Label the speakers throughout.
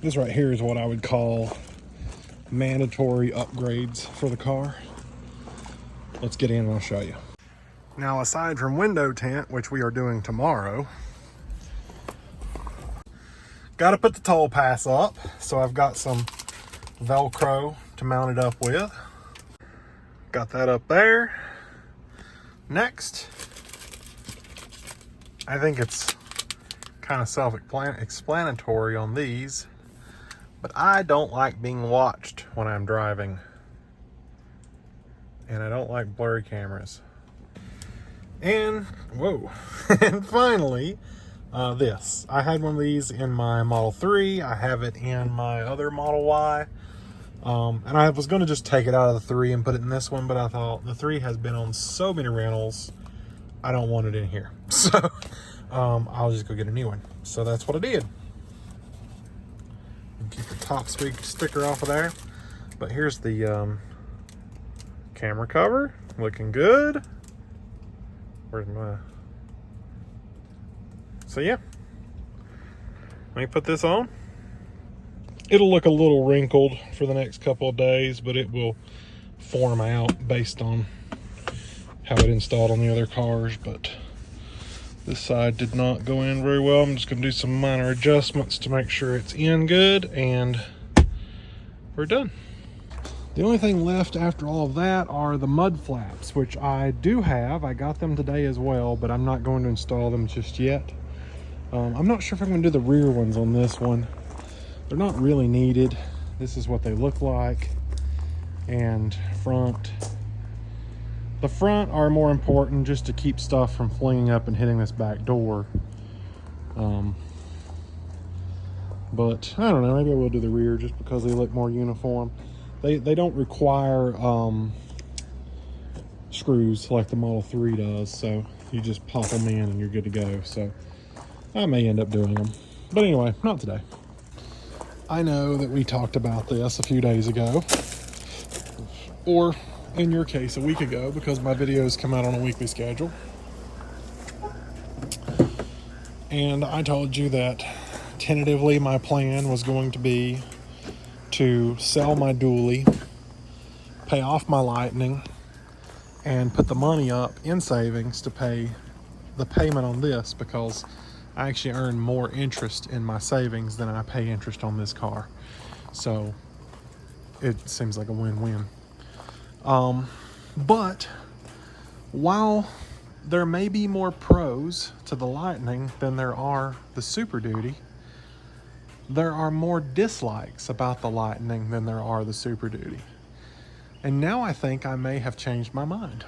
Speaker 1: This right here is what I would call mandatory upgrades for the car. Let's get in and I'll show you. Now, aside from window tint, which we are doing tomorrow, got to put the toll pass up. So I've got some Velcro to mount it up with. Got that up there. Next, I think it's kind of self-explanatory on these, but I don't like being watched when I'm driving. And I don't like blurry cameras. And, whoa, and finally, this. I had one of these in my Model 3. I have it in my other Model Y. And I was going to just take it out of the 3 and put it in this one, but I thought the 3 has been on so many rentals, I don't want it in here. So, I'll just go get a new one. So that's what I did. And keep the top sticker off of there. But here's the camera cover. Looking good. Where's my... So yeah. Let me put this on. It'll look a little wrinkled for the next couple of days, but it will form out based on how it installed on the other cars. But this side did not go in very well. I'm just going to do some minor adjustments to make sure it's in good, and we're done. The only thing left after all of that are the mud flaps, which I do have. I got them today as well, but I'm not going to install them just yet. I'm not sure if I'm going to do the rear ones on this one. They're not really needed. This is what they look like. And front. The front are more important just to keep stuff from flinging up and hitting this back door. But I don't know, maybe I will do the rear just because they look more uniform. They don't require screws like the Model 3 does, so you just pop them in and you're good to go. So I may end up doing them. But anyway, not today. I know that we talked about this a few days ago, or in your case, a week ago, because my videos come out on a weekly schedule. And I told you that tentatively my plan was going to be to sell my dually, pay off my Lightning, and put the money up in savings to pay the payment on this, because I actually earn more interest in my savings than I pay interest on this car. So it seems like a win-win. But while there may be more pros to the Lightning than there are the Super Duty, there are more dislikes about the Lightning than there are the Super Duty. And now I think I may have changed my mind.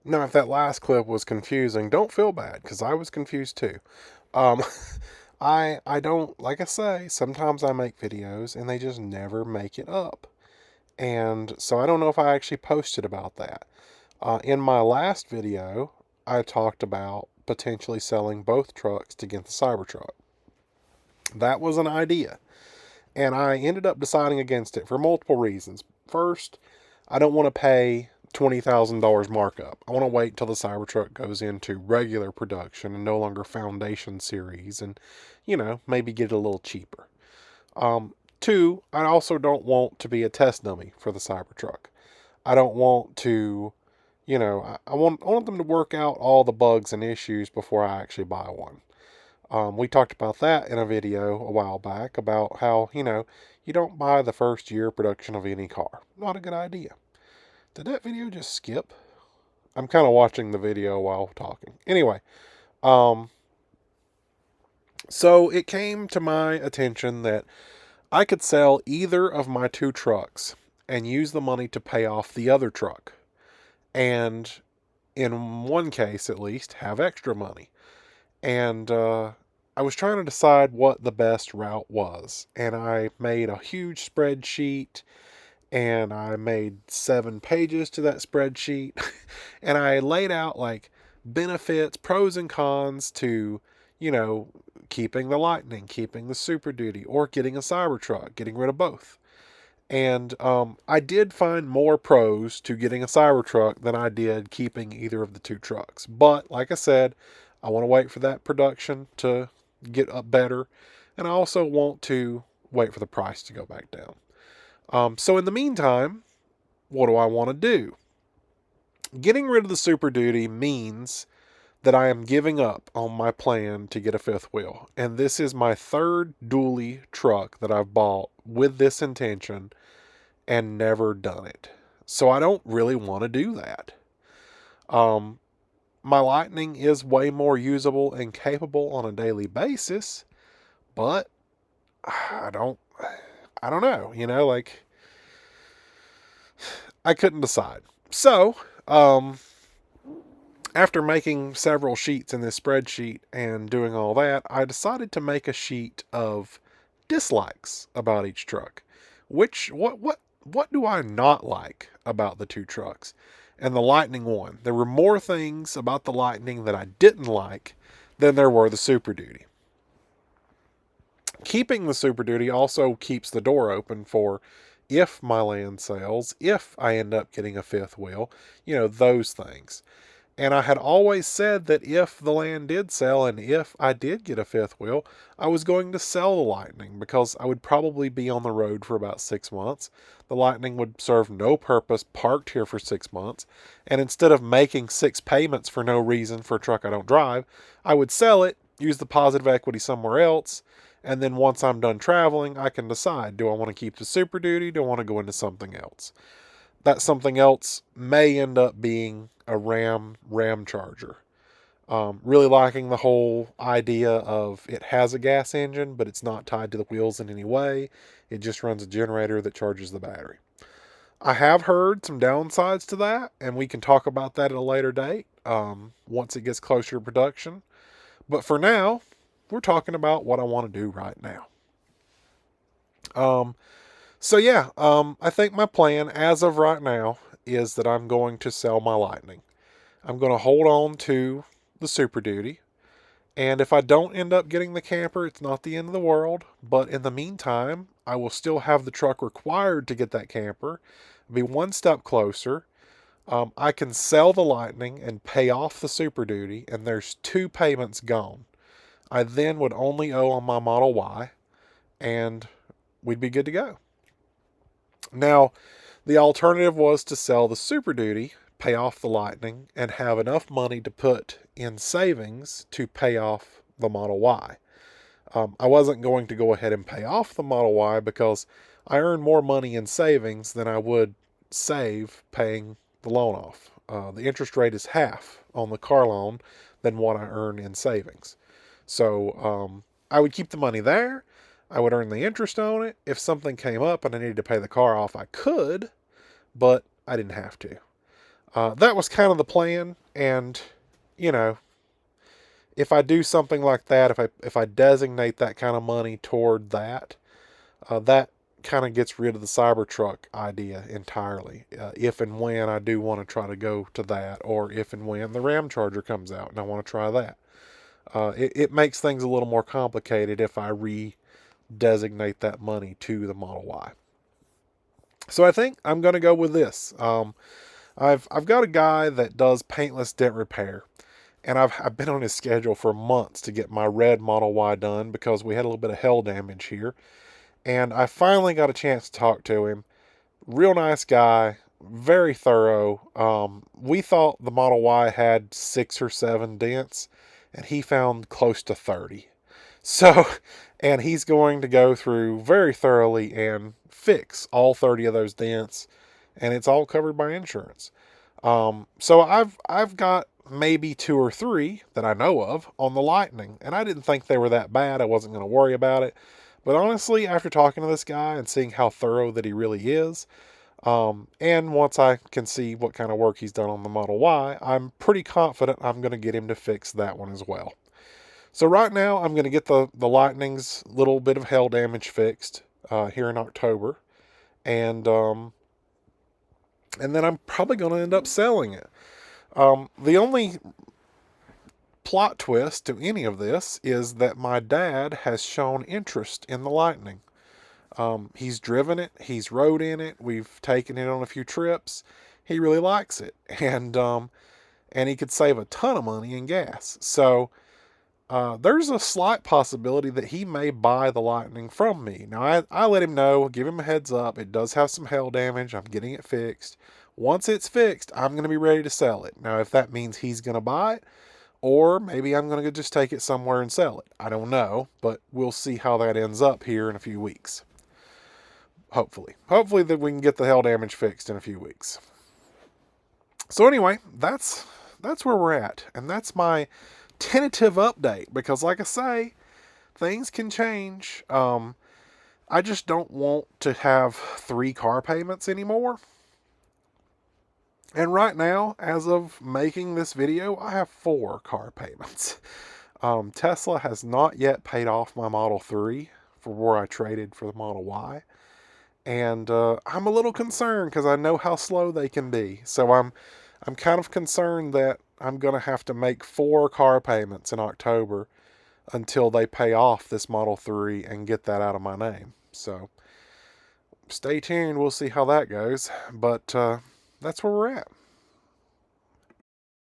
Speaker 1: Now, if that last clip was confusing, don't feel bad, because I was confused too. I don't, like I say, sometimes I make videos and they just never make it up. And so I don't know if I actually posted about that. In my last video, I talked about potentially selling both trucks to get the Cybertruck. That was an idea. And I ended up deciding against it for multiple reasons. First, I don't want to pay $20,000 markup. I want to wait till the Cybertruck goes into regular production and no longer Foundation Series, and, maybe get it a little cheaper. Two, I also don't want to be a test dummy for the Cybertruck. I don't want to, I want them to work out all the bugs and issues before I actually buy one. We talked about that in a video a while back about how, you don't buy the first year production of any car. Not a good idea. Did that video just skip? I'm kind of watching the video while talking. Anyway, so it came to my attention that I could sell either of my two trucks and use the money to pay off the other truck. And in one case, at least, have extra money. And I was trying to decide what the best route was. And I made a huge spreadsheet. And I made 7 pages to that spreadsheet. And I laid out like benefits, pros and cons to, keeping the Lightning, keeping the Super Duty, or getting a Cybertruck, getting rid of both. And I did find more pros to getting a Cybertruck than I did keeping either of the two trucks. But like I said, I want to wait for that production to get up better. and I also want to wait for the price to go back down. So in the meantime, what do I want to do? Getting rid of the Super Duty means that I am giving up on my plan to get a fifth wheel. And this is my third dually truck that I've bought with this intention and never done it. So I don't really want to do that. My Lightning is way more usable and capable on a daily basis, but I don't know, like I couldn't decide. So, after making several sheets in this spreadsheet and doing all that, I decided to make a sheet of dislikes about each truck. What do I not like about the two trucks? And the Lightning won. There were more things about the Lightning that I didn't like than there were the Super Duty. Keeping the Super Duty also keeps the door open for if my land sells, if I end up getting a fifth wheel, those things. And I had always said that if the land did sell and if I did get a fifth wheel, I was going to sell the Lightning because I would probably be on the road for about 6 months. The Lightning would serve no purpose parked here for 6 months. And instead of making 6 payments for no reason for a truck I don't drive, I would sell it, use the positive equity somewhere else. And then once I'm done traveling, I can decide, do I want to keep the Super Duty? Do I want to go into something else? That something else may end up being a Ram Charger. Really liking the whole idea of it has a gas engine, but it's not tied to the wheels in any way. It just runs a generator that charges the battery. I have heard some downsides to that, and we can talk about that at a later date once it gets closer to production. But for now, we're talking about what I want to do right now. I think my plan as of right now is that I'm going to sell my Lightning. I'm going to hold on to the Super Duty. And if I don't end up getting the camper, it's not the end of the world. But in the meantime, I will still have the truck required to get that camper. Be one step closer. I can sell the Lightning and pay off the Super Duty, and there's 2 payments gone. I then would only owe on my Model Y, and we'd be good to go. Now, the alternative was to sell the Super Duty, pay off the Lightning, and have enough money to put in savings to pay off the Model Y. I wasn't going to go ahead and pay off the Model Y because I earn more money in savings than I would save paying the loan off. The interest rate is half on the car loan than what I earn in savings. So I would keep the money there. I would earn the interest on it. If something came up and I needed to pay the car off, I could, but I didn't have to. That was kind of the plan. And, if I do something like that, if I designate that kind of money toward that, that kind of gets rid of the Cybertruck idea entirely. If and when I do want to try to go to that, or if and when the Ram Charger comes out and I want to try that. It makes things a little more complicated if I designate that money to the Model Y. So I think I'm going to go with this. I've got a guy that does paintless dent repair, and I've been on his schedule for months to get my red Model Y done because we had a little bit of hail damage here, and I finally got a chance to talk to him. Real nice guy, very thorough. We thought the Model Y had 6 or 7 dents, and he found close to 30. So, and he's going to go through very thoroughly and fix all 30 of those dents, and it's all covered by insurance. So I've got maybe 2 or 3 that I know of on the Lightning, and I didn't think they were that bad. I wasn't going to worry about it. But honestly, after talking to this guy and seeing how thorough that he really is, and once I can see what kind of work he's done on the Model Y, I'm pretty confident I'm going to get him to fix that one as well. So right now, I'm going to get the Lightning's little bit of hail damage fixed here in October. And then I'm probably going to end up selling it. The only plot twist to any of this is that my dad has shown interest in the Lightning. He's driven it. He's rode in it. We've taken it on a few trips. He really likes it. And he could save a ton of money in gas. So there's a slight possibility that he may buy the Lightning from me. Now, I let him know, give him a heads up. It does have some hail damage. I'm getting it fixed. Once it's fixed, I'm going to be ready to sell it. Now, if that means he's going to buy it, or maybe I'm going to just take it somewhere and sell it. I don't know, but we'll see how that ends up here in a few weeks. Hopefully. Hopefully that we can get the hail damage fixed in a few weeks. So anyway, that's where we're at. And that's my tentative update, because like I say, things can change. I just don't want to have 3 car payments anymore. And right now, as of making this video, I have 4 car payments. Tesla has not yet paid off my Model 3 for where I traded for the Model Y. And I'm a little concerned because I know how slow they can be. So I'm kind of concerned that I'm going to have to make 4 car payments in October until they pay off this Model 3 and get that out of my name. So stay tuned. We'll see how that goes. But that's where we're at.